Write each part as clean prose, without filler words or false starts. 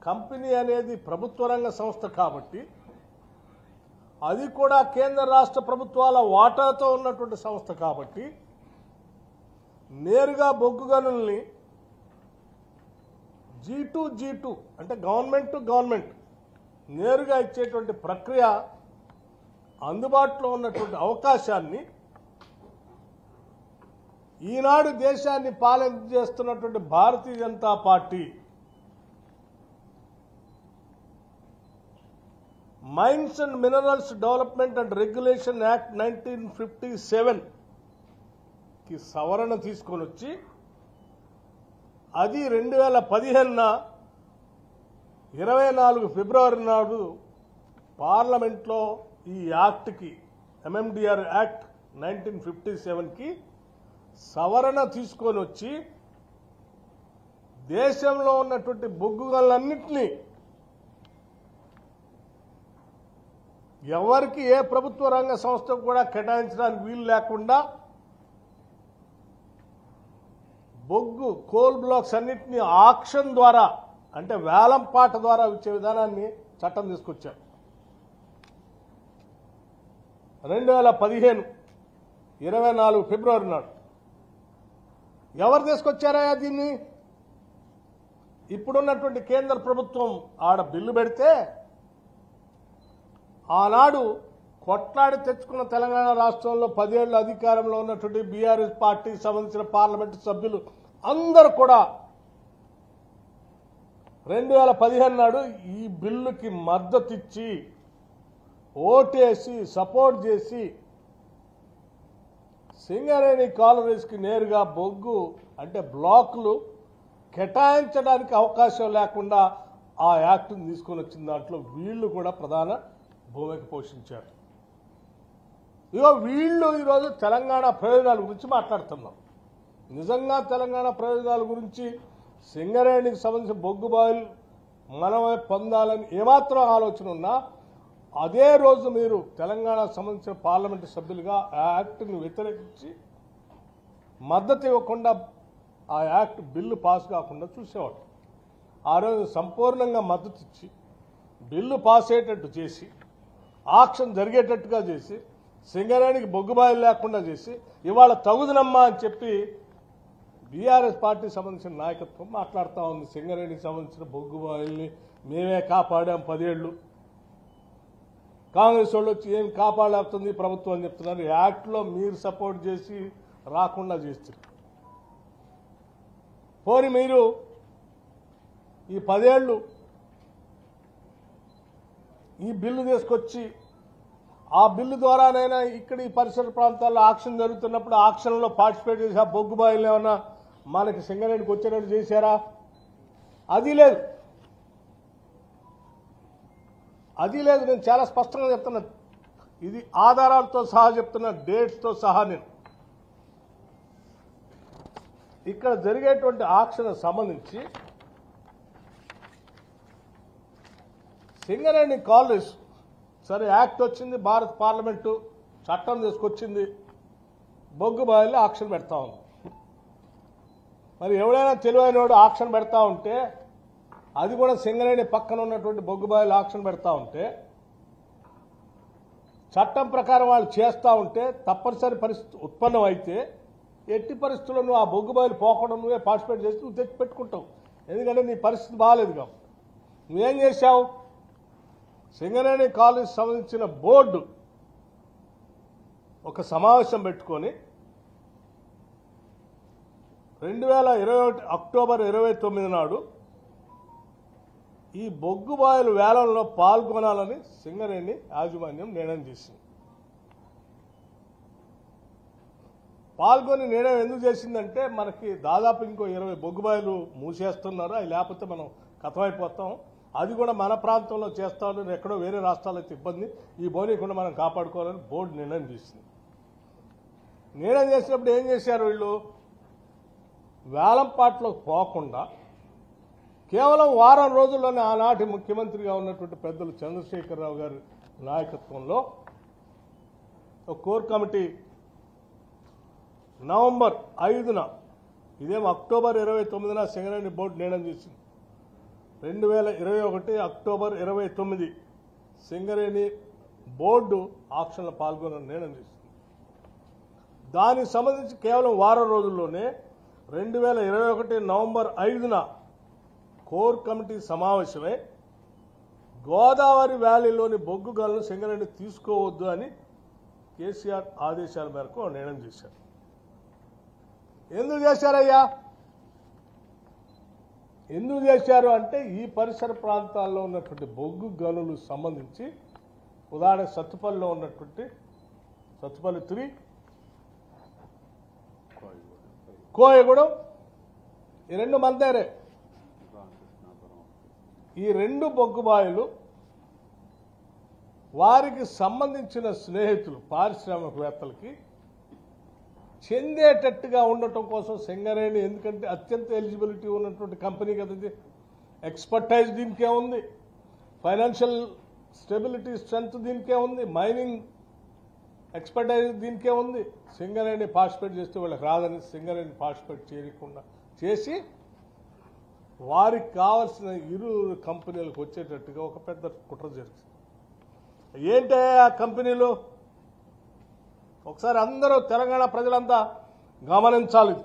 Company అనేది ప్రభుత్వ రంగ సంస్థ కాబట్టి అది కూడా కేంద్ర రాష్ట్ర ప్రభుత్వాల వాటాతో ఉన్నటువంటి సంస్థ కాబట్టి నేరుగా బొగ్గు గనుల్ని G2 అంటే గవర్నమెంట్ టు గవర్నమెంట్ నేరుగా ఇచ్చేటువంటి ప్రక్రియ అందుబాటులో ఉన్నటువంటి అవకాశాన్ని ఈనాడు దేశాన్ని పాలన చేస్తున్నటువంటి Bharatiya Janata party mines and minerals development and regulation act 1957 కి సవరణ తీసుకొని వచ్చి అది 2015 24 ఫిబ్రవరి నాడు పార్లమెంట్లో ఈ యాక్ట్కి MMDR యాక్ట్ 1957కి సవరణ తీసుకొని వచ్చి దేశంలో ఉన్నటువంటి బొగ్గు గనులన్నింటినీ ఎవరికి ఏ ప్రభుత్వ రంగ సంస్థకు కూడా కేటాయించడానికి వీలు లేకుండా బొగ్గు కోల్ బ్లాక్స్ అన్నింటినీ ఆక్షన్ ద్వారా అంటే వేలంపాట ద్వారా ఇచ్చే విధానాన్ని చట్టం తీసుకొచ్చారు 2015 24 ఫిబ్రవరి నాడు. ఎవరు తీసుకొచ్చారా దీన్ని? ఇప్పుడున్నటువంటి కేంద్ర ప్రభుత్వం ఆడ బిల్లు పెడితే ఆనాడు కొట్లాడి తెచ్చుకున్న తెలంగాణ రాష్ట్రంలో 10 ఏళ్ల అధికారంలో ఉన్నటువంటి బీఆర్ఎస్ పార్టీకి సంబంధించిన పార్లమెంటు సభ్యులు అందరూ కూడా 2015 నాడు ఈ బిల్లుకి మద్దతు ఇచ్చి ఓటేసి సపోర్ట్ చేసి సింగరేణి కాలరీస్కి నేరుగా బొగ్గు అంటే బ్లాకులు కేటాయించడానికి అవకాశం లేకుండా ఆ యాక్ట్ని తీసుకొని వచ్చిన దాంట్లో వీళ్ళు కూడా ప్రధాన భూమిక పోషించారు. ఇగో వీళ్ళు ఈరోజు తెలంగాణ ప్రయోజనాల గురించి మాట్లాడుతున్నాం. నిజంగా తెలంగాణ ప్రయోజనాల గురించి సింగరేణికి సంబంధించిన బొగ్గు బాయిల్ మనమే పొందాలని ఏమాత్రం ఆలోచన ఉన్నా అదే రోజు మీరు తెలంగాణకు సంబంధించిన పార్లమెంటు సభ్యులుగా ఆ యాక్ట్ని వ్యతిరేకించి మద్దతు ఇవ్వకుండా ఆ యాక్ట్ బిల్లు పాస్ కాకుండా చూసేవాడు. ఆ రోజు సంపూర్ణంగా మద్దతు ఇచ్చి బిల్లు పాస్ అయ్యేటట్టు చేసి ఆక్షన్ జరిగేటట్టుగా చేసి సింగరేణికి బొగ్గుబాయిలు లేకుండా చేసి ఇవాళ తగుదనమ్మా అని చెప్పి బీఆర్ఎస్ పార్టీకి సంబంధించిన నాయకత్వం మాట్లాడుతూ ఉంది. సింగరేణికి సంబంధించిన బొగ్గుబాయిల్ని మేమే కాపాడాం 10 ఏళ్ళు, కాంగ్రెస్ వాళ్ళు వచ్చి ఏం కాపాడలేస్తుంది ప్రభుత్వం అని చెప్తున్నారు. యాక్ట్లో మీరు సపోర్ట్ చేసి రాకుండా చేస్తున్నారు. పోని మీరు ఈ 10 ఏళ్ళు ఈ బిల్లు తీసుకొచ్చి ఆ బిల్లు ద్వారానైనా ఇక్కడ ఈ పరిసర ప్రాంతాల్లో ఆక్షన్ జరుగుతున్నప్పుడు ఆక్షన్లో పార్టిసిపేట్ చేసి ఆ బొగ్గు బాయిలు ఏమన్నా మనకి సింగరేణికి వచ్చేటట్టు చేశారా? అది లేదు, అది లేదు. నేను చాలా స్పష్టంగా చెప్తున్నా, ఇది ఆధారాలతో సహా చెప్తున్నా, డేట్స్తో సహా. నేను ఇక్కడ జరిగేటువంటి ఆక్షన్ సంబంధించి సింగరేణి కాలరీస్ సరే యాక్ట్ వచ్చింది, భారత పార్లమెంటు చట్టం తీసుకొచ్చింది, బొగ్గు బాయిల్లో ఆక్షన్ పెడతా ఉంది. మరి ఎవడైనా తెలివైన వాడు ఆక్షన్ పెడతా ఉంటే అది కూడా సింగరేణి పక్కన ఉన్నటువంటి బొగ్గు బాయిలు ఆక్షన్ పెడతా ఉంటే చట్టం ప్రకారం వాళ్ళు చేస్తూ ఉంటే తప్పనిసరి పరిస్థితి ఉత్పన్నం అయితే ఎట్టి పరిస్థితుల్లో నువ్వు ఆ బొగ్గు బాయిలు పోకుండా నువ్వే పార్టిసిపేట్ చేసి నువ్వు తెచ్చి పెట్టుకుంటావు. ఎందుకంటే నీ పరిస్థితి బాగాలేదు కాబట్టి. నువ్వేం చేశావు? సింగరేణి కాలేజ్ సంబంధించిన బోర్డు ఒక సమావేశం పెట్టుకొని 2021 అక్టోబర్ 29 నాడు ఈ బొగ్గు బాయిల వేలంలో పాల్గొనాలని సింగరేణి యాజమాన్యం నిర్ణయం చేసింది. పాల్గొని నిర్ణయం ఎందుకు చేసిందంటే మనకి దాదాపు ఇంకో 20 బొగ్గు బాయిలు మూసేస్తున్నారు, అవి లేకపోతే మనం కథమైపోతాం, అది కూడా మన ప్రాంతంలో చేస్తామని ఎక్కడో వేరే రాష్ట్రాల్లో అయితే ఇబ్బంది, ఈ బోనీకుండా మనం కాపాడుకోవాలని బోర్డు నిర్ణయం చేసింది. నిర్ణయం చేసినప్పుడు ఏం చేశారు వీళ్ళు? వేలంపాట్లోకి పోకుండా కేవలం వారం రోజుల్లోనే ఆనాటి ముఖ్యమంత్రిగా ఉన్నటువంటి పెద్దలు చంద్రశేఖరరావు గారి నాయకత్వంలో ఒక కోర్ కమిటీ నవంబర్ 5న ఇదేమో అక్టోబర్ 29న సింగరేణి బోర్డు నిర్ణయం చేసింది. 2021 అక్టోబర్ 29 సింగరేణి బోర్డు ఆక్షన్లో పాల్గొన నిర్ణయం తీసుకుంది. దానికి సంబంధించి కేవలం వారం రోజుల్లోనే 2021 నవంబర్ 5న కోర్ కమిటీ సమావేశమై గోదావరి వ్యాలీలోని బొగ్గు గనులను సింగరేణి తీసుకోవద్దు అని కేసీఆర్ ఆదేశాల మేరకు నిర్ణయం చేశారు. ఎందుకు చేశారయ్యా? ఎందుకు చేశారు అంటే ఈ పరిసర ప్రాంతాల్లో ఉన్నటువంటి బొగ్గు గనులు సంబంధించి ఉదాహరణ సత్తుపల్లిలో ఉన్నటువంటి సత్తుపల్లి 3, కోయగూడెం ఈ రెండు మందేరే. ఈ రెండు బొగ్గుబాయిలు వారికి సంబంధించిన స్నేహితులు పారిశ్రామికవేత్తలకి చెందేటట్టుగా ఉండటం కోసం సింగరేణి, ఎందుకంటే అత్యంత ఎలిజిబిలిటీ ఉన్నటువంటి కంపెనీ కదా ఇది, ఎక్స్పర్టైజ్ దీనికే ఉంది, ఫైనాన్షియల్ స్టెబిలిటీ స్ట్రెంత్ దీనికే ఉంది, మైనింగ్ ఎక్స్పర్టైజ్ దీనికే ఉంది. సింగరేణి పార్టిసిపేట్ చేస్తే వాళ్ళకి రాదని సింగరేణి పార్టిసిపేట్ చేయకుండా చేసి వారికి కావాల్సిన ఇరు కంపెనీలకు వచ్చేటట్టుగా ఒక పెద్ద కుట్ర జరిగింది. ఏంటే ఆ కంపెనీలు? ఒకసారి అందరూ తెలంగాణ ప్రజలంతా గమనించాలి.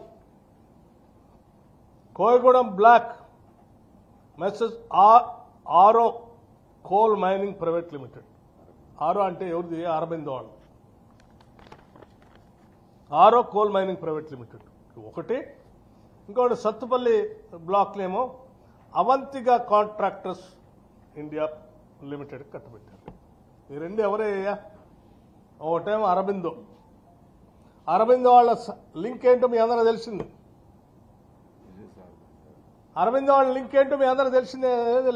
కోయగూడెం బ్లాక్ మెసెస్ ఆరో కోల్ మైనింగ్ ప్రైవేట్ లిమిటెడ్. ఆరో అంటే ఎవరిది? అరబిందో వాళ్ళు. ఆరో కోల్ మైనింగ్ ప్రైవేట్ లిమిటెడ్ ఒకటి. ఇంకోటి సత్తుపల్లి బ్లాక్లేమో అవంతిగా కాంట్రాక్టర్స్ ఇండియా లిమిటెడ్ కట్టబెట్టారు. ఈ రెండు ఎవరయ్యా? ఒకటేమో అరబిందో. అరబిందో వాళ్ళ లింక్ ఏంటో మీ అందరూ తెలిసింది. అరబిందో వాళ్ళ లింక్ ఏంటో మీ అందరూ తెలిసిందే.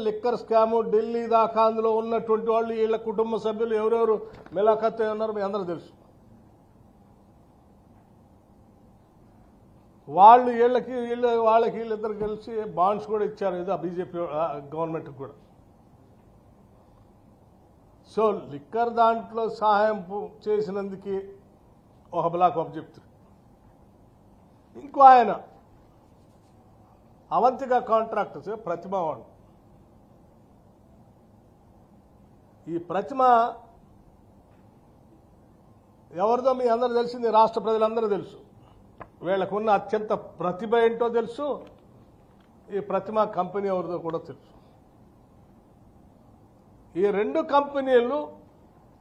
లిక్కర్ స్కాము ఢిల్లీ దాకా అందులో ఉన్నటువంటి వాళ్ళు, వీళ్ళ కుటుంబ సభ్యులు ఎవరెవరు మిలాఖత్ ఉన్నారో మీ అందరూ తెలుసు. వాళ్ళు వాళ్ళకి వీళ్ళిద్దరు కలిసి బాండ్స్ కూడా ఇచ్చారు ఏదో బీజేపీ గవర్నమెంట్కి కూడా. సో లిక్కర్ దాంట్లో సహాయం చేసినందుకు ఒక బ్లాక్ ఆఫ్ చెప్తారు. ఇంకో ఆయన అవంతిగా కాంట్రాక్టర్స్ ప్రతిమ వాడు. ఈ ప్రతిమ ఎవరిదో మీ అందరూ తెలిసింది, రాష్ట్ర ప్రజలందరూ తెలుసు. వీళ్ళకున్న అత్యంత ప్రతిభ ఏంటో తెలుసు. ఈ ప్రతిమ కంపెనీ ఎవరిదో కూడా తెలుసు. ఈ రెండు కంపెనీలు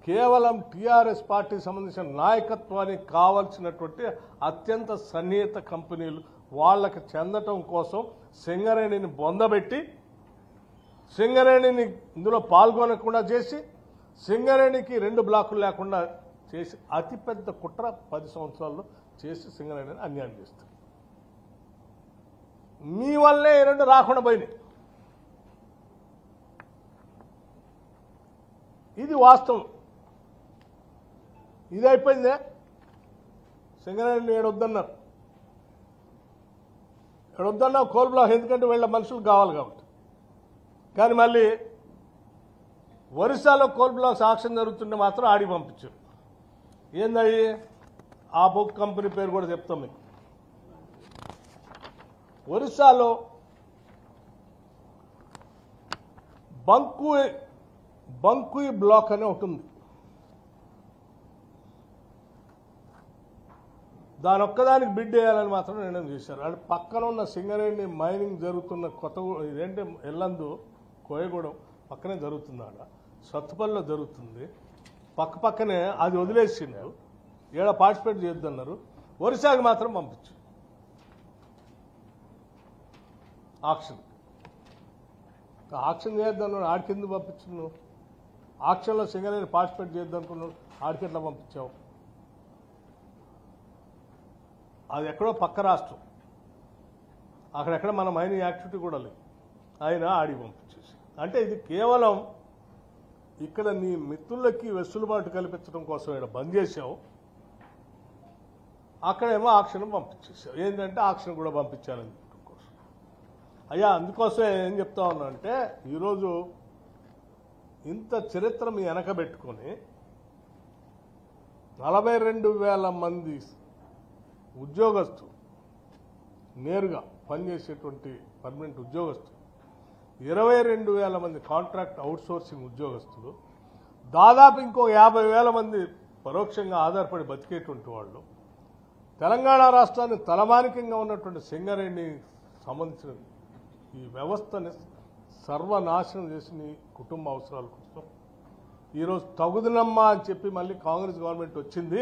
కేవలం టీఆర్ఎస్ పార్టీకి సంబంధించిన నాయకత్వానికి కావాల్సినటువంటి అత్యంత సన్నిహిత కంపెనీలు. వాళ్ళకి చెందటం కోసం సింగరేణిని బొందబెట్టి సింగరేణిని ఇందులో పాల్గొనకుండా చేసి సింగరేణికి 2 బ్లాకులు లేకుండా చేసి అతిపెద్ద కుట్ర 10 సంవత్సరాల్లో చేసి సింగరేణిని అన్యాయం చేస్తారు. మీ వల్లే ఈ 2 రాకుండా పోయినాయి. ఇది వాస్తవం. ఇది అయిపోయిందే. సింగరేణిని ఏడొద్దన్నారు. కోల్ బ్లాక్, ఎందుకంటే వీళ్ళ మనుషులు కావాలి కాబట్టి. కానీ మళ్ళీ ఒరిస్సాలో కోల్ బ్లాక్స్ ఆక్షన్ జరుగుతుంటే మాత్రం ఆడి పంపించారు. ఏందయ్యి? ఆ బొగ్గు కంపెనీ పేరు కూడా చెప్తాం మీకు. ఒరిస్సాలో బంకుయి బ్లాక్ అని ఒకటి ఉంది. దాని ఒక్కదానికి బిడ్ వేయాలని మాత్రం నిర్ణయం చేశారు. అంటే పక్కన ఉన్న సింగరేణి మైనింగ్ జరుగుతున్న ఇదేంటి ఎల్లందు కోయగూడెం పక్కనే జరుగుతుంది. ఆడ సత్తుపల్లిలో జరుగుతుంది. పక్కనే అది వదిలేసిండు. ఏడ పార్టిసిపేట్ చేయొద్దన్నారు. ఒరిస్సాకి మాత్రం పంపించు ఆక్షన్ చేయొద్దన్నాడు. ఆడికెందుకు పంపించు? ఆక్షన్లో సింగరేణి పార్టిసిపేట్ చేయొద్దనుకున్నాడు. ఆడికెట్లా పంపించావు? అది ఎక్కడో పక్క రాష్ట్రం, అక్కడెక్కడ మన మైనింగ్ యాక్టివిటీ కూడా లేదు. ఆయన ఆడికి పంపించేసి, అంటే ఇది కేవలం ఇక్కడ నీ మిత్రులకి వెసులుబాటు కల్పించడం కోసం ఇక్కడ బంద్ చేసావు. అక్కడేమో ఆక్షన్ పంపించేసావు. ఏంటంటే ఆక్షన్ కూడా పంపించాలని కోసం. అయ్యా, అందుకోసమే ఏం చెప్తా ఉన్నా అంటే, ఈరోజు ఇంత చరిత్ర మీ వెనకబెట్టుకొని 42,000 మంది ఉద్యోగస్తులు నేరుగా పనిచేసేటువంటి పర్మనెంట్ ఉద్యోగస్తులు 22,000 మంది కాంట్రాక్ట్ అవుట్సోర్సింగ్ ఉద్యోగస్తులు, దాదాపు ఇంకో 50,000 మంది పరోక్షంగా ఆధారపడి బతికేటువంటి వాళ్ళు, తెలంగాణ రాష్ట్రాన్ని తలమానికంగా ఉన్నటువంటి సింగరేణి సంబంధించిన ఈ వ్యవస్థని సర్వనాశనం చేసిన కుటుంబ అవసరాల కోసం ఈరోజు తగుదనమ్మా అని చెప్పి మళ్ళీ కాంగ్రెస్ గవర్నమెంట్ వచ్చింది.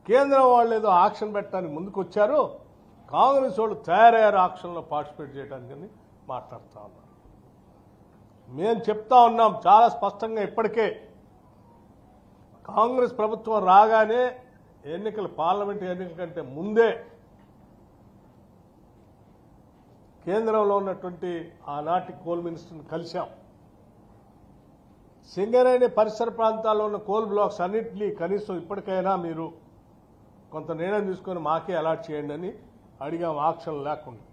కేంద్రం వాళ్ళు ఏదో ఆక్షన్ పెట్టడానికి ముందుకు వచ్చారు, కాంగ్రెస్ వాళ్ళు తయారయ్యారు ఆక్షన్లో పార్టిసిపేట్ చేయడానికని మాట్లాడుతూ ఉన్నారు. మేము చెప్తా ఉన్నాం చాలా స్పష్టంగా, ఇప్పటికే కాంగ్రెస్ ప్రభుత్వం రాగానే పార్లమెంట్ ఎన్నికల కంటే ముందే కేంద్రంలో ఉన్నటువంటి ఆనాటి కోల్ మినిస్టర్ని కలిశాం. సింగరేణి పరిసర ప్రాంతాల్లో ఉన్న కోల్ బ్లాక్స్ అన్నింటినీ కనీసం ఇప్పటికైనా మీరు కొంత నిర్ణయం తీసుకొని మాకే అలాట్ చేయండి అని అడిగాం. ఆక్షన్ లేకుండా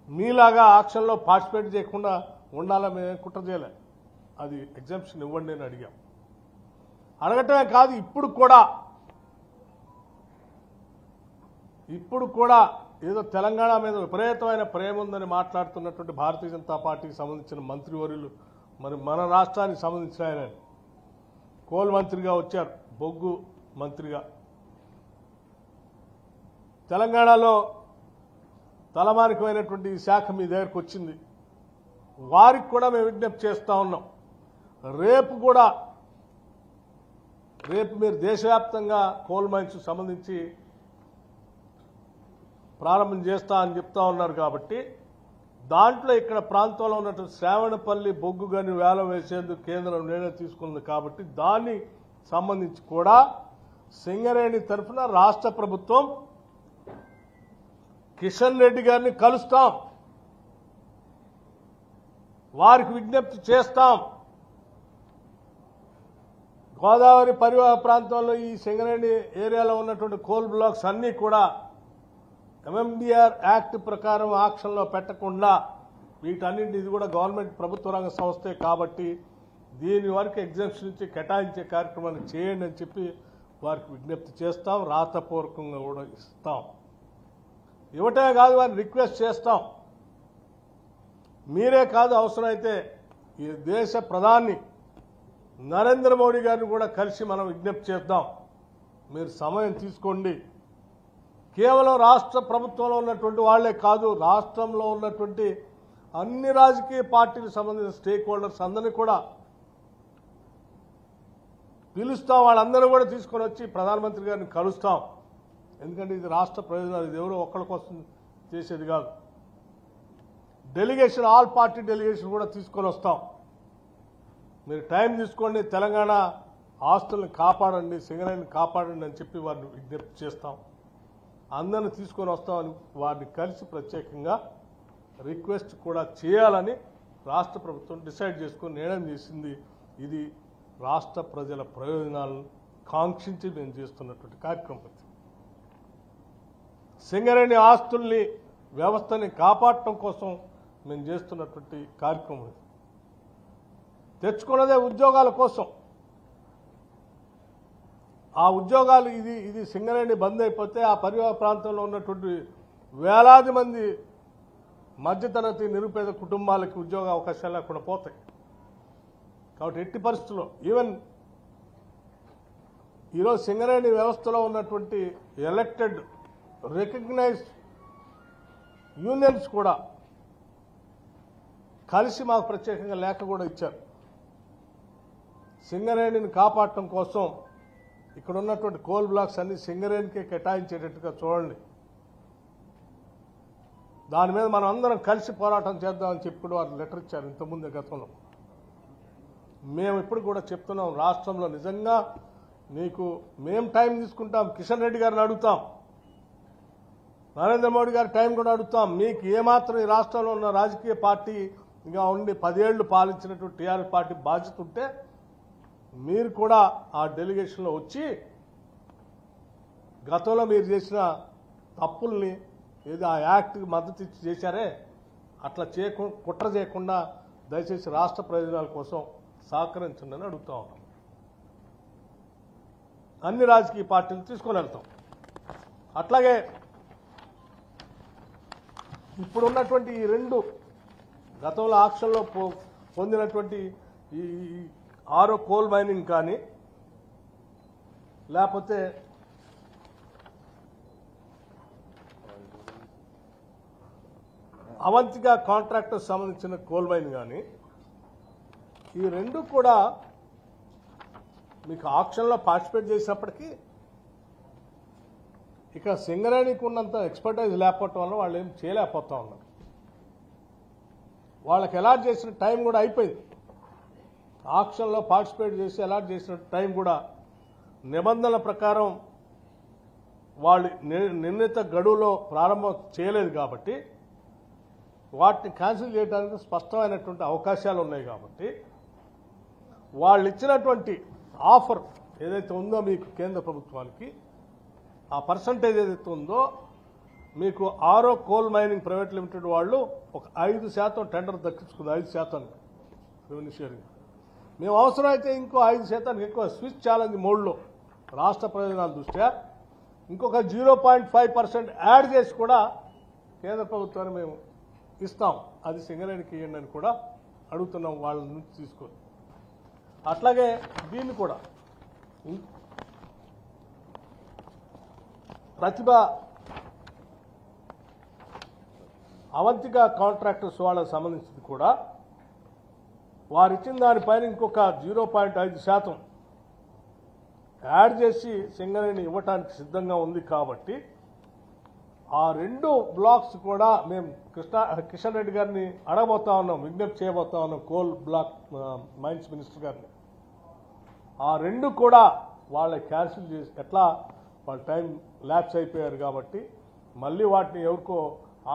మీలాగా ఆక్షన్లో పార్టిసిపేట్ చేయకుండా ఉండాలా మేము కుట్ర చేయలే, అది ఎగ్జామ్షన్ ఇవ్వండి అని అడిగాం. అడగటమే కాదు, ఇప్పుడు కూడా ఏదో తెలంగాణ మీద విపరీతమైన ప్రేమ ఉందని మాట్లాడుతున్నటువంటి భారతీయ జనతా పార్టీకి సంబంధించిన మంత్రివర్యులు, మరి మన రాష్ట్రానికి సంబంధించిన ఆయన కోల్ మంత్రిగా వచ్చారు, బొగ్గు మంత్రిగా. తెలంగాణలో తలమానికమైనటువంటి ఈ శాఖ మీ దగ్గరకు వచ్చింది. వారికి కూడా మేము విజ్ఞప్తి చేస్తూ ఉన్నాం, రేపు మీరు దేశవ్యాప్తంగా కోల్ మైన్స్ సంబంధించి ప్రారంభం చేస్తా అని చెప్తా ఉన్నారు. కాబట్టి దాంట్లో ఇక్కడ ప్రాంతంలో ఉన్నటువంటి శ్రావణపల్లి బొగ్గు గని వేలం వేసేందుకు కేంద్రం నిర్ణయం తీసుకుంది. కాబట్టి దాన్ని సంబంధించి కూడా సింగరేణి తరఫున రాష్ట్ర ప్రభుత్వం కిషన్ రెడ్డి గారిని కలుస్తాం, వారికి విజ్ఞప్తి చేస్తాం. గోదావరి పరివాహ ప్రాంతంలో ఈ సింగరేణి ఏరియాలో ఉన్నటువంటి కోల్ బ్లాక్స్ అన్నీ కూడా ఎంఎండిఆర్ యాక్ట్ ప్రకారం ఆక్షన్లో పెట్టకుండా వీటన్నింటి, ఇది కూడా గవర్నమెంట్ ప్రభుత్వ రంగ సంస్థే కాబట్టి దీని వరకు ఎగ్జామ్షన్ నుంచి కేటాయించే కార్యక్రమాన్ని చేయండి అని చెప్పి వారికి విజ్ఞప్తి చేస్తాం. రాతపూర్వకంగా కూడా ఇస్తాం. ఇవ్వటమే కాదు, వారిని రిక్వెస్ట్ చేస్తాం. మీరే కాదు, అవసరమైతే ఈ దేశ ప్రధాని నరేంద్ర మోడీ గారిని కూడా కలిసి మనం విజ్ఞప్తి చేద్దాం. మీరు సమయం తీసుకోండి. కేవలం రాష్ట్ర ప్రభుత్వంలో ఉన్నటువంటి వాళ్లే కాదు, రాష్ట్రంలో ఉన్నటువంటి అన్ని రాజకీయ పార్టీలకు సంబంధించిన స్టేక్ హోల్డర్స్ అందరినీ కూడా పిలుస్తాం. వాళ్ళందరూ కూడా తీసుకొని వచ్చి ప్రధానమంత్రి గారిని కలుస్తాం. ఎందుకంటే ఇది రాష్ట్ర ప్రయోజనాలు, ఇది ఎవరో ఒక్కడి కోసం చేసేది కాదు. డెలిగేషన్, ఆల్ పార్టీ డెలిగేషన్ కూడా తీసుకొని వస్తాం. మీరు టైం తీసుకోండి, తెలంగాణ ఆస్తుల్ని కాపాడండి, సింగరేణిని కాపాడండి అని చెప్పి వారిని విజ్ఞప్తి చేస్తాం. అందరిని తీసుకొని వస్తామని వారిని కలిసి ప్రత్యేకంగా రిక్వెస్ట్ కూడా చేయాలని రాష్ట్ర ప్రభుత్వం డిసైడ్ చేసుకుని నిర్ణయం చేసింది. ఇది రాష్ట్ర ప్రజల ప్రయోజనాలను కాంక్షించి మేము చేస్తున్నటువంటి కార్యక్రమం. సింగరేణి ఆస్తుల్ని, వ్యవస్థని కాపాడటం కోసం మేము చేస్తున్నటువంటి కార్యక్రమం. తెచ్చుకున్నదే ఉద్యోగాల కోసం. ఆ ఉద్యోగాలు ఇది సింగరేణి బంద్ అయిపోతే ఆ పరివాహ ప్రాంతంలో ఉన్నటువంటి వేలాది మంది మధ్యతరగతి నిరుపేద కుటుంబాలకి ఉద్యోగ అవకాశాలు లేకుండా పోతాయి. కాబట్టి ఎట్టి పరిస్థితుల్లో ఈవెన్ ఈరోజు సింగరేణి వ్యవస్థలో ఉన్నటువంటి ఎలక్టెడ్ రికగ్నైజ్డ్ యూనియన్స్ కూడా కలిసి మాకు ప్రత్యేకంగా లేఖ కూడా ఇచ్చారు. సింగరేణిని కాపాడటం కోసం ఇక్కడ ఉన్నటువంటి కోల్ బ్లాక్స్ అన్ని సింగరేణికే కేటాయించేటట్టుగా చూడండి, దాని మీద మనం అందరం కలిసి పోరాటం చేద్దామని చెప్పి కూడా వారు లెటర్ ఇచ్చారు ఇంతకుముందే గతంలో. మేము ఇప్పుడు కూడా చెప్తున్నాం, రాష్ట్రంలో నిజంగా మేము టైం తీసుకుంటాం. కిషన్ రెడ్డి గారిని అడుగుతాం, నరేంద్ర మోడీ గారి టైం కూడా అడుగుతాం. మీకు ఏమాత్రం ఈ రాష్ట్రంలో ఉన్న రాజకీయ పార్టీగా ఉండి 10 ఏళ్లు పాలించినటువంటి టీఆర్ఎస్ పార్టీ బాధ్యత ఉంటే మీరు కూడా ఆ డెలిగేషన్లో వచ్చి గతంలో మీరు చేసిన తప్పుల్ని ఏదో ఆ యాక్ట్కి మద్దతు ఇచ్చి చేశారే అట్లా కుట్ర చేయకుండా దయచేసి రాష్ట్ర ప్రయోజనాల కోసం సహకరించండి అని అడుగుతా ఉన్నాం. అన్ని రాజకీయ పార్టీలు తీసుకొని వెళ్తాం. అట్లాగే ఇప్పుడున్నటువంటి ఈ రెండు గతంలో ఆక్షన్లో పొందినటువంటి ఈ ఆరో కోల్ మైనింగ్ కానీ లేకపోతే అవంతిగా కాంట్రాక్టర్ సంబంధించిన కోల్ మైన్ కానీ ఈ రెండు కూడా మీకు ఆక్షన్లో పార్టిసిపేట్ చేసినప్పటికీ ఇక సింగరేణికి ఉన్నంత ఎక్స్పర్టైజ్ లేకపోవటం వల్ల వాళ్ళు ఏం చేయలేకపోతా ఉన్నారు. వాళ్ళకి అలాట్ చేసిన టైం కూడా అయిపోయింది. ఆక్షన్లో పార్టిసిపేట్ చేసి అలాట్ చేసిన టైం కూడా నిబంధనల ప్రకారం వాళ్ళు నిర్ణీత గడువులో ప్రారంభం చేయలేదు కాబట్టి వాటిని క్యాన్సిల్ చేయడానికి స్పష్టమైనటువంటి అవకాశాలు ఉన్నాయి. కాబట్టి వాళ్ళు ఇచ్చినటువంటి ఆఫర్ ఏదైతే ఉందో మీకు కేంద్ర ప్రభుత్వానికి ఆ పర్సంటేజ్ ఏదైతే ఉందో మీకు ఆరో కోల్ మైనింగ్ ప్రైవేట్ లిమిటెడ్ వాళ్ళు ఒక 5% టెండర్ దక్కించుకుంది. 5% రెవెన్యూ షేరింగ్. మేము అవసరమైతే ఇంకో 5% ఎక్కువ స్విచ్ ఛాలెంజ్ మోడ్లో రాష్ట్ర ప్రయోజనాల దృష్ట్యా ఇంకొక 0.5% యాడ్ చేసి కూడా కేంద్ర ప్రభుత్వాన్ని మేము ఇస్తాం. అది సింగరేణికి ఇవ్వండి అని కూడా అడుగుతున్నాం వాళ్ళ నుంచి తీసుకొని. అట్లాగే దీన్ని కూడా ప్రతిభ అవంతిగా కాంట్రాక్టర్స్ వాళ్ళకి సంబంధించింది కూడా వారు ఇచ్చిన దానిపైన ఇంకొక 0.5% యాడ్ చేసి సింగరేణి ఇవ్వటానికి సిద్ధంగా ఉంది. కాబట్టి ఆ రెండు బ్లాక్స్ కూడా మేము కిషన్ రెడ్డి గారిని అడగబోతా ఉన్నాం, విజ్ఞప్తి చేయబోతా ఉన్నాం కోల్ బ్లాక్ మైన్స్ మినిస్టర్ గారిని. ఆ రెండు కూడా వాళ్ళ క్యాన్సిల్ చేసి ఎట్లా వాళ్ళ టైం ల్యాప్స్ అయిపోయారు కాబట్టి మళ్ళీ వాటిని ఎవరికో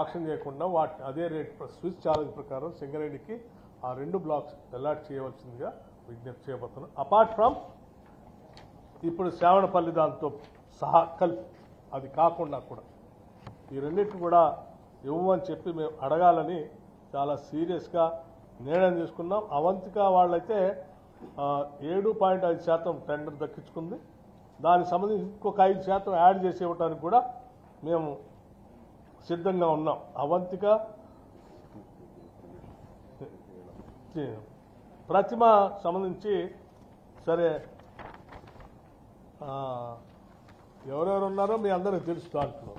ఆక్షన్ చేయకుండా వాటిని అదే రేట్ స్విచ్ ఛాలెంజ్ ప్రకారం సింగరేణికి ఆ రెండు బ్లాక్స్ అలాట్ చేయవలసిందిగా విజ్ఞప్తి చేయబోతున్నాం. అపార్ట్ ఫ్రమ్ ఇప్పుడు శ్రావణపల్లి దాంతో సహా కలిపి అది కాకుండా కూడా ఈ రెండింటిని కూడా ఇవ్వమని చెప్పి మేము అడగాలని చాలా సీరియస్గా నిర్ణయం తీసుకున్నాం. అవంతిక వాళ్ళైతే 7.5% టెండర్ దక్కించుకుంది. దానికి సంబంధించి ఇంకొక 5% యాడ్ చేసి ఇవ్వడానికి కూడా మేము సిద్ధంగా ఉన్నాం. అవంతిక ప్రతిమ సంబంధించి సరే ఎవరెవరు ఉన్నారో మీ అందరికీ తెలుసు. దాంట్లో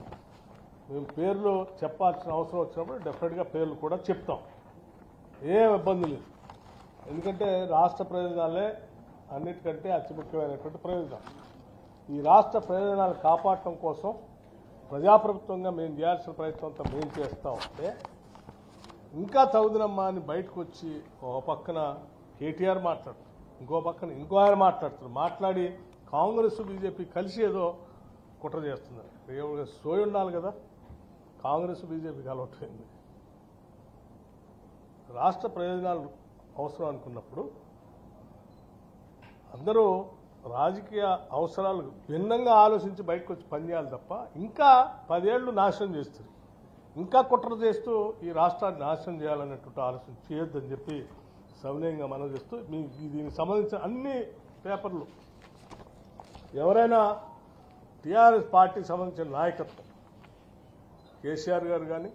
మేము పేర్లు చెప్పాల్సిన అవసరం వచ్చినప్పుడు డెఫినెట్గా పేర్లు కూడా చెప్తాం. ఏం ఇబ్బంది లేదు. ఎందుకంటే రాష్ట్ర ప్రయోజనాలే అన్నిటికంటే అతి ముఖ్యమైనటువంటి ప్రయోజనాలు. ఈ రాష్ట్ర ప్రయోజనాలు కాపాడటం కోసం ప్రజాప్రభుత్వంగా మేము చేయాల్సిన ప్రయత్నం అంతా మేము చేస్తూ ఉంటే ఇంకా చదువునమ్మా అని బయటకు వచ్చి ఒక పక్కన కేటీఆర్ మాట్లాడుతారు, ఇంకో పక్కన ఇంకో ఆయన మాట్లాడుతారు. మాట్లాడి కాంగ్రెస్ బీజేపీ కలిసి ఏదో కుట్ర చేస్తున్నారు. సోయి ఉండాలి కదా. కాంగ్రెస్ బీజేపీ కలవట్లేదు. రాష్ట్ర ప్రయోజనాలు అవసరం అనుకున్నప్పుడు అందరూ రాజకీయ అవసరాలు భిన్నంగా ఆలోచించి బయటకు వచ్చి పనిచేయాలి తప్ప ఇంకా 10 ఏళ్ళు నాశనం చేస్తారు, ఇంకా కుట్ర చేస్తూ ఈ రాష్ట్రాన్ని నాశనం చేయాలన్నటువంటి ఆలోచన చేయొద్దని చెప్పి సవినయంగా మనం చేస్తూ దీనికి సంబంధించిన అన్ని పేపర్లు ఎవరైనా టీఆర్ఎస్ పార్టీకి సంబంధించిన నాయకత్వం కేసీఆర్ గారు కానీ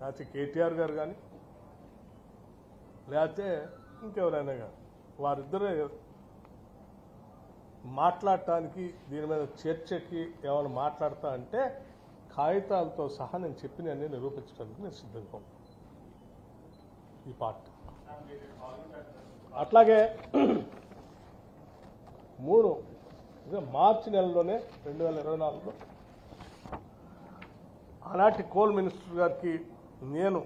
లేకపోతే కేటీఆర్ గారు కానీ లేకపోతే ఇంకెవరైనా కానీ వారిద్దరే మాట్లాడటానికి దీని మీద చర్చకి ఏమైనా మాట్లాడతా అంటే కాగితాలతో సహా నేను చెప్పినవన్నీ నిరూపించడానికి నేను సిద్ధంగా ఉన్నాను. ఈ పార్టీ అట్లాగే 3 మార్చి నెలలోనే 2024లో ఆనాటి కోల్ మినిస్టర్ గారికి నేను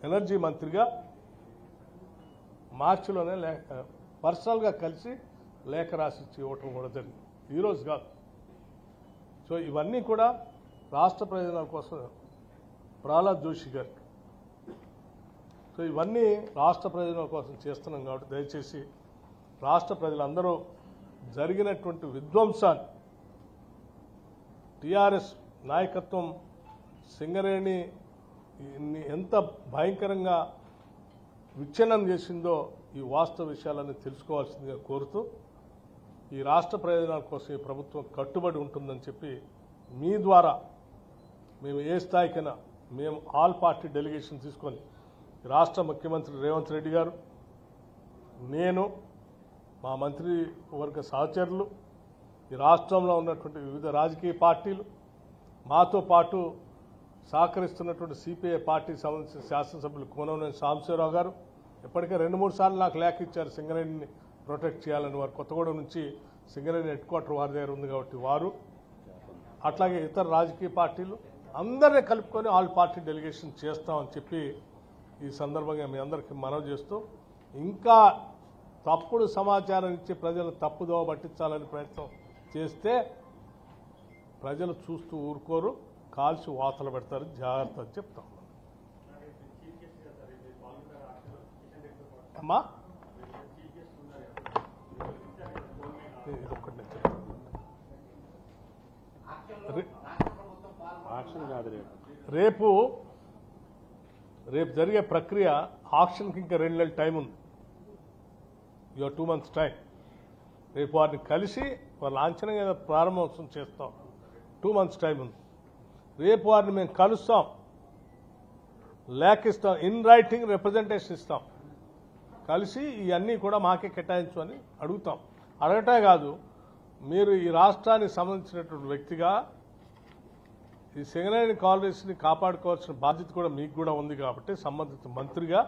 ఎనర్జీ మంత్రిగా మార్చిలోనే పర్సనల్గా కలిసి లేఖ రాసిచ్చి ఇవ్వటం కూడా జరిగింది. ఈరోజు కాదు. సో ఇవన్నీ కూడా రాష్ట్ర ప్రయోజనాల కోసం ప్రహ్లాద్ జోషి గారికి. సో ఇవన్నీ రాష్ట్ర ప్రయోజనాల కోసం చేస్తున్నాం కాబట్టి దయచేసి రాష్ట్ర ప్రజలందరూ జరిగినటువంటి విధ్వంసాన్ని టీఆర్ఎస్ నాయకత్వం సింగరేణి ఎంత భయంకరంగా విచ్ఛిన్నం చేసిందో ఈ వాస్తవ విషయాలన్నీ తెలుసుకోవాల్సిందిగా కోరుతూ ఈ రాష్ట్ర ప్రయోజనాల కోసం ఈ ప్రభుత్వం కట్టుబడి ఉంటుందని చెప్పి మీ ద్వారా మేము ఏ స్థాయికైనా మేము ఆల్ పార్టీ డెలిగేషన్ తీసుకొని రాష్ట్ర ముఖ్యమంత్రి రేవంత్ రెడ్డి గారు, నేను, మా మంత్రివర్గ సహచరులు, ఈ రాష్ట్రంలో ఉన్నటువంటి వివిధ రాజకీయ పార్టీలు, మాతో పాటు సహకరిస్తున్నటువంటి సిపిఐ పార్టీకి సంబంధించిన శాసనసభ్యులు కోనవనేని సాంబశివరావు గారు ఇప్పటికే 2-3 సార్లు నాకు లేఖ ఇచ్చారు సింగరేణిని ప్రొటెక్ట్ చేయాలని. వారు కొత్తగూడెం నుంచి సింగరేణి హెడ్ క్వార్టర్ వారి దగ్గర ఉంది కాబట్టి వారు, అట్లాగే ఇతర రాజకీయ పార్టీలు అందరినీ కలుపుకొని ఆల్ పార్టీ డెలిగేషన్ చేస్తామని చెప్పి ఈ సందర్భంగా మీ అందరికీ మనవి చేస్తూ, ఇంకా తప్పుడు సమాచారం ఇచ్చి ప్రజలు తప్పుదోవ పట్టించాలని ప్రయత్నం చేస్తే ప్రజలు చూస్తూ ఊరుకోరు, కాల్చి వాతలు పెడతారు, జాగ్రత్త అని చెప్తాం. అమ్మా రేపు జరిగే ప్రక్రియ ఆక్షన్కి ఇంకా 2 నెలల టైం ఉంది. 2 months టైం. రేపు వారిని కలిసి వాళ్ళ లాంఛనంగా ప్రారంభోత్సవం చేస్తాం. 2 months టైం ఉంది. రేపు వారిని మేము కలుస్తాం, లేఖ ఇస్తాం, ఇన్ రైటింగ్ రిప్రజెంటేషన్ ఇస్తాం, కలిసి ఇవన్నీ కూడా మాకే కేటాయించు అని అడుగుతాం. అడగటమే కాదు, మీరు ఈ రాష్ట్రానికి సంబంధించినటువంటి వ్యక్తిగా ఈ సింగరేణి కాలనీస్ని కాపాడుకోవాల్సిన బాధ్యత కూడా మీకు కూడా ఉంది కాబట్టి సంబంధిత మంత్రిగా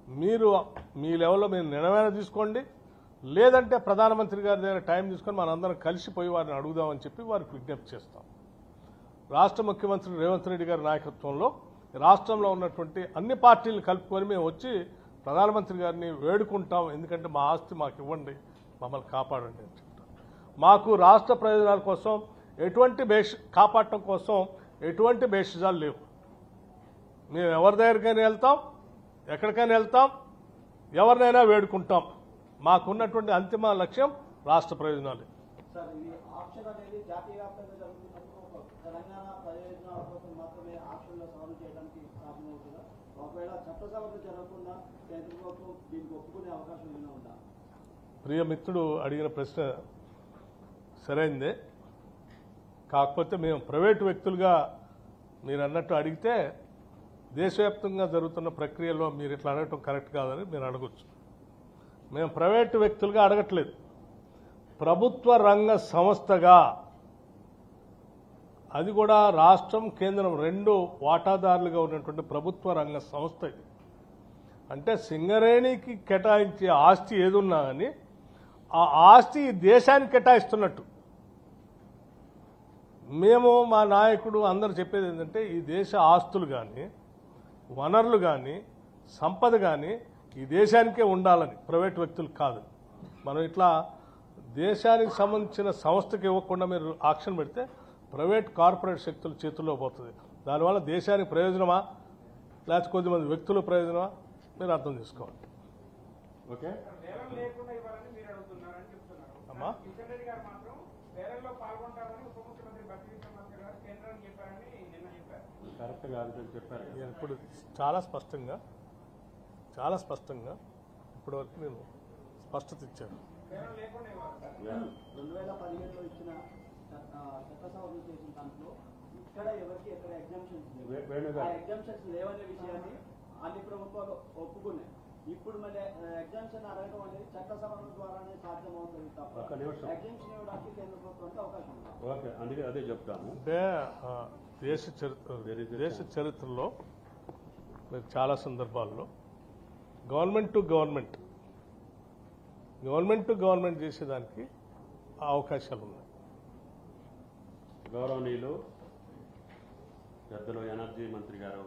మీరు మీ లెవెల్లో మీరు నిర్ణయం తీసుకోండి, లేదంటే ప్రధానమంత్రి గారి దగ్గర టైం తీసుకొని మనందరం కలిసిపోయి వారిని అడుగుదామని చెప్పి వారికి విజ్ఞప్తి చేస్తాం. రాష్ట్ర ముఖ్యమంత్రి రేవంత్ రెడ్డి గారి నాయకత్వంలో రాష్ట్రంలో ఉన్నటువంటి అన్ని పార్టీలను కలుపుకొని మేము వచ్చి ప్రధానమంత్రి గారిని వేడుకుంటాం. ఎందుకంటే మా ఆస్తి మాకు ఇవ్వండి, మమ్మల్ని కాపాడండి అని చెప్తాం. మాకు రాష్ట్ర ప్రయోజనాల కోసం కాపాడటం కోసం ఎటువంటి భేషజాలు లేవు. మేము ఎవరి దగ్గరికైనా వెళ్తాం, ఎక్కడికైనా వెళ్తాం, ఎవరినైనా వేడుకుంటాం. మాకున్నటువంటి అంతిమ లక్ష్యం రాష్ట్ర ప్రయోజనాలు. ప్రియమిత్రుడు అడిగిన ప్రశ్న సరైందే. కాకపోతే మేము ప్రైవేటు వ్యక్తులుగా మీరు అన్నట్టు అడిగితే దేశవ్యాప్తంగా జరుగుతున్న ప్రక్రియలో మీరు ఇట్లా అడగటం కరెక్ట్ కాదని మీరు అడగచ్చు. మేము ప్రైవేటు వ్యక్తులుగా అడగట్లేదు, ప్రభుత్వ రంగ సంస్థగా, అది కూడా రాష్ట్రం కేంద్రం 2 వాటాదారులుగా ఉన్నటువంటి ప్రభుత్వ రంగ సంస్థ ఇది. అంటే సింగరేణికి కేటాయించే ఆస్తి ఏదున్నా కానీ ఆ ఆస్తి దేశానికి కేటాయిస్తున్నట్టు. మేము మా నాయకుడు అందరూ చెప్పేది ఏంటంటే ఈ దేశ ఆస్తులు కానీ వనరులు కానీ సంపద కానీ ఈ దేశానికే ఉండాలని, ప్రైవేట్ వ్యక్తులు కాదు. మనం ఇట్లా దేశానికి సంబంధించిన సంస్థకి ఇవ్వకుండా మీరు ఆక్షన్ పెడితే ప్రైవేట్ కార్పొరేట్ శక్తుల చేతుల్లో పోతుంది. దానివల్ల దేశానికి ప్రయోజనమా లేకపోతే కొద్దిమంది వ్యక్తుల ప్రయోజనమా మీరు అర్థం చేసుకోవాలి. ఓకే అమ్మా, ఇప్పుడు చాలా స్పష్టంగా ఇప్పటి వరకు నేను స్పష్టత ఇచ్చాను. 2017లో ఇచ్చిన చట్టసభలు చేసిన దాంట్లో ఇక్కడ ఎవరికి ఎక్కడ ఎగ్జామ్షన్స్ లేవనే విషయాన్ని అన్ని ప్రభుత్వాలు ఒప్పుకున్నాయి. ఇప్పుడు మళ్ళీ ఎగ్జామ్షన్ అడగడం అనేది చట్టసభల ద్వారానే సాధ్యమవుతుంది తప్ప ఎగ్జామ్షన్ ఇవ్వడానికి కేంద్ర ప్రభుత్వానికి అవకాశం ఉంది. ఓకే, అందుకే అదే చెప్తాను. అంటే దేశ చరిత్రలో మీరు చాలా సందర్భాల్లో గవర్నమెంట్ టు గవర్నమెంట్ చేసేదానికి అవకాశాలు ఉన్నాయి. గౌరవనీయులు పెద్దలు ఎనర్జీ మంత్రి గారు